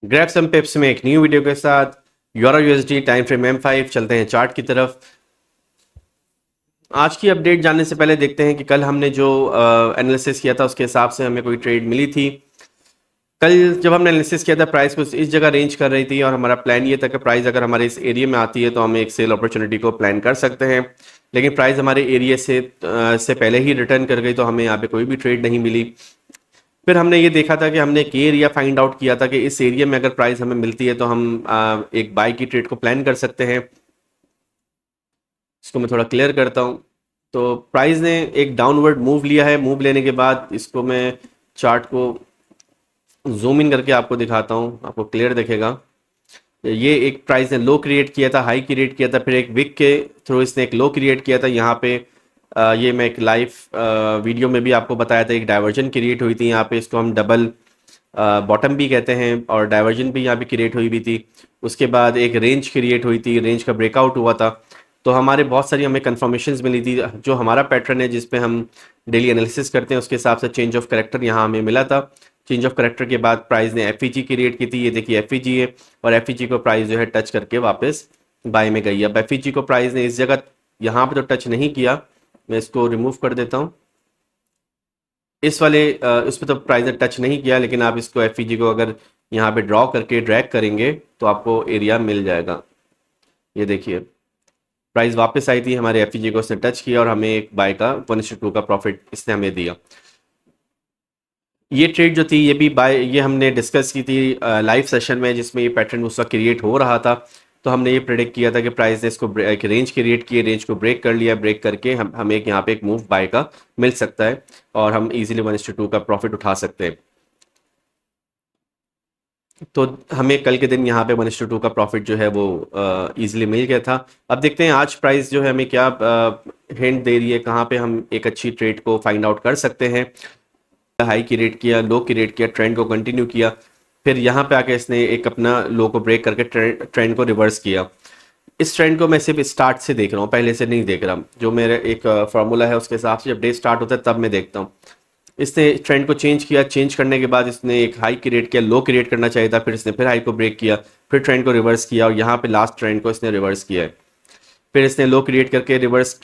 Grabs and पिप्स में एक new video के साथ euro USD time frame M5 चलते हैं चार्ट की तरफ। आज की अपडेट जानने से पहले देखते हैं कि कल हमने जो एनालिसिस किया था उसके हिसाब से हमें कोई ट्रेड मिली थी। कल जब हमने एनालिसिस किया था प्राइस को इस जगह रेंज कर रही थी और हमारा प्लान ये था कि प्राइस अगर हमारे इस एरिया में आती है तो हम एक सेल अपॉर्चुनिटी को प्लान कर सकते हैं। लेकिन प्राइस हमारे एरिया से पहले ही रिटर्न कर गई तो हमें यहाँ पे कोई भी ट्रेड नहीं मिली। फिर हमने ये देखा था कि हमने एक एरिया फाइंड आउट किया था कि इस एरिया में अगर प्राइस हमें मिलती है तो हम एक बाय की ट्रेड को प्लान कर सकते हैं। इसको मैं थोड़ा क्लियर करता हूँ। तो प्राइस ने एक डाउनवर्ड मूव लिया है। मूव लेने के बाद इसको मैं चार्ट को जूम इन करके आपको दिखाता हूँ, आपको क्लियर दिखेगा। ये एक प्राइस ने लो क्रिएट किया था, हाई क्रिएट किया था, फिर एक विक के थ्रू इसने एक लो क्रिएट किया था। यहाँ पे ये मैं एक लाइव वीडियो में भी आपको बताया था, एक डाइवर्जन क्रिएट हुई थी यहाँ पे। इसको हम डबल बॉटम भी कहते हैं और डाइवर्जन भी यहाँ पे क्रिएट हुई भी थी। उसके बाद एक रेंज क्रिएट हुई थी, रेंज का ब्रेकआउट हुआ था। तो हमारे बहुत सारी हमें कंफर्मेशंस मिली थी। जो हमारा पैटर्न है जिस पे हम डेली एनालिसिस करते हैं उसके हिसाब से चेंज ऑफ करेक्टर यहाँ हमें मिला था। चेंज ऑफ करेक्टर के बाद प्राइस ने एफ क्रिएट की थी, ये देखिए एफ है, और एफ को प्राइस जो है टच करके वापस बाय में गई। अब एफ को प्राइस ने इस जगह यहाँ पे तो टच नहीं किया, मैं इसको रिमूव कर देता हूँ। इस वाले उस पर तो प्राइस ने टच नहीं किया, लेकिन आप इसको एफ को अगर यहाँ पे ड्रॉ करके ड्रैग करेंगे तो आपको एरिया मिल जाएगा। ये देखिए प्राइस वापस आई थी, हमारे एफ को उसने टच किया और हमें एक बाय का 1:2 का प्रॉफिट इसने हमें दिया। ये ट्रेड जो थी ये भी बाय, ये हमने डिस्कस की थी लाइव सेशन में जिसमें ये पैटर्न उस वक्त क्रिएट हो रहा था। तो हमने ये प्रेडिक्ट किया था कि प्राइस ने इसको एक रेंज क्रिएट की, रेंज को ब्रेक कर लिया। ब्रेक करके हमें एक यहाँ पे एक मूव बाय का मिल सकता है और हम इजीली 1:2 का प्रॉफिट उठा सकते हैं। तो हमें कल के दिन यहाँ पे 1:2 का प्रॉफिट जो है वो इजीली मिल गया था। अब देखते हैं आज प्राइस जो है हमें क्या हिंट दे रही है, कहाँ पे हम एक अच्छी ट्रेड को फाइंड आउट कर सकते हैं। हाई की रेट किया, लो की रेट किया, ट्रेंड को कंटिन्यू किया, फिर यहाँ पे आके इसने एक अपना लो को ब्रेक करके ट्रेंड को रिवर्स किया। इस ट्रेंड को मैं सिर्फ स्टार्ट से देख रहा हूँ, पहले से नहीं देख रहा। जो मेरा एक फार्मूला है उसके हिसाब से जब डे स्टार्ट होता है तब मैं देखता हूँ। इसने ट्रेंड को चेंज किया, चेंज करने के बाद इसने एक हाई क्रिएट किया, लो क्रिएट करना चाहिए था, फिर इसने फिर हाई को ब्रेक किया, फिर ट्रेंड को रिवर्स किया और यहाँ पे लास्ट ट्रेंड को इसने रिवर्स किया है। फिर इसने लो क्रिएट करके रिवर्स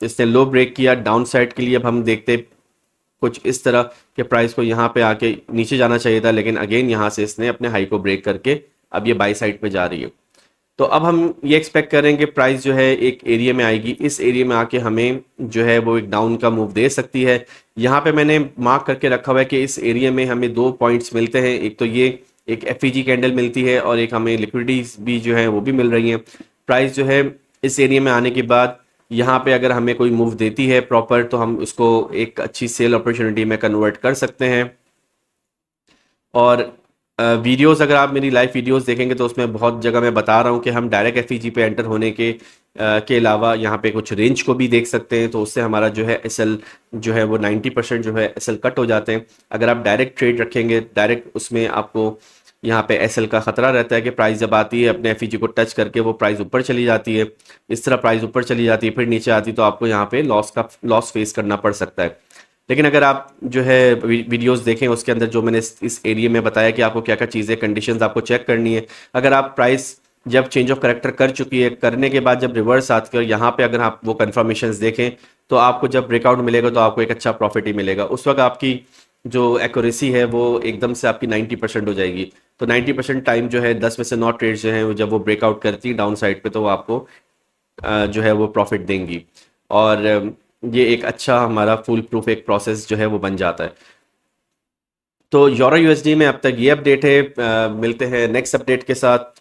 इसने लो ब्रेक किया डाउन साइड के लिए। अब हम देखते कुछ इस तरह के प्राइस को यहाँ पे आके नीचे जाना चाहिए था, लेकिन अगेन यहाँ से इसने अपने हाई को ब्रेक करके अब ये बाई साइड पे जा रही है। तो अब हम ये एक्सपेक्ट करेंगे प्राइस जो है एक एरिया में आएगी, इस एरिया में आके हमें जो है वो एक डाउन का मूव दे सकती है। यहाँ पे मैंने मार्क करके रखा हुआ है कि इस एरिया में हमें 2 पॉइंट्स मिलते हैं। एक तो ये एक एफ कैंडल मिलती है और एक हमें लिक्विडिटीज भी जो है वो भी मिल रही हैं। प्राइस जो है इस एरिया में आने के बाद यहाँ पे अगर हमें कोई मूव देती है प्रॉपर तो हम उसको एक अच्छी सेल अपॉर्चुनिटी में कन्वर्ट कर सकते हैं। और वीडियोस अगर आप मेरी लाइव वीडियोस देखेंगे तो उसमें बहुत जगह मैं बता रहा हूँ कि हम डायरेक्ट एफ पे एंटर होने के अलावा यहाँ पे कुछ रेंज को भी देख सकते हैं। तो उससे हमारा जो है एसएल जो है वो 90% जो है एसएल कट हो जाते हैं। अगर आप डायरेक्ट ट्रेड रखेंगे डायरेक्ट, उसमें आपको यहाँ पे एसएल का खतरा रहता है कि प्राइस जब आती है अपने एफ को टच करके वो प्राइस ऊपर चली जाती है, इस तरह प्राइस ऊपर चली जाती है फिर नीचे आती है, तो आपको यहाँ पे लॉस फेस करना पड़ सकता है। लेकिन अगर आप जो है वीडियोस देखें उसके अंदर जो मैंने इस एरिया में बताया कि आपको क्या क्या चीज़ें कंडीशंस आपको चेक करनी है। अगर आप प्राइस जब चेंज ऑफ करेक्टर कर चुकी है, करने के बाद जब रिवर्स आती है और यहाँ पे अगर आप वो कन्फर्मेशंस देखें तो आपको जब ब्रेकआउट मिलेगा तो आपको एक अच्छा प्रॉफिट ही मिलेगा। उस वक्त आपकी जो एक्यूरेसी है वो एकदम से आपकी 90% हो जाएगी। तो 90% टाइम जो है 10 में से 9 ट्रेड्स जो हैं जब वो ब्रेकआउट करती है डाउन साइड पे तो वो आपको जो है वो प्रॉफिट देंगी। और ये एक अच्छा हमारा फुल प्रूफ एक प्रोसेस जो है वो बन जाता है। तो यूरो यूएसडी में अब तक ये अपडेट है। मिलते हैं नेक्स्ट अपडेट के साथ।